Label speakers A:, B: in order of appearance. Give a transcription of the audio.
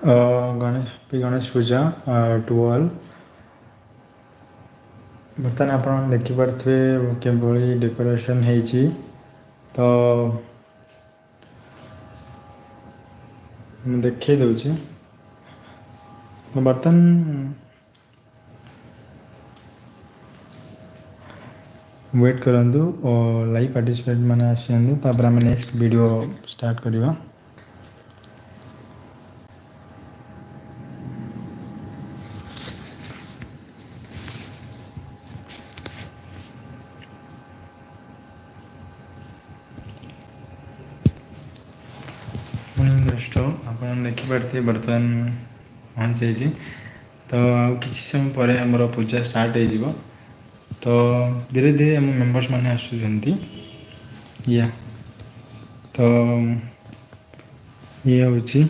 A: Ganesh Puja to all बर्तमान आप देखिपे किभली decoration होती तो देखे दूची तो बर्तमान वेट करूँ और लाइव पार्टिसिपेट मैंने आसपर आम नेक्स्ट वीडियो स्टार्ट करवा। दृष्ट आप देखिपे बर्तमान पहुँची तो कि समय पर आमर पूजा स्टार्ट हो तो धीरे धीरे आम मेम्बर्स मैंने आसुँच या तो ये हूँ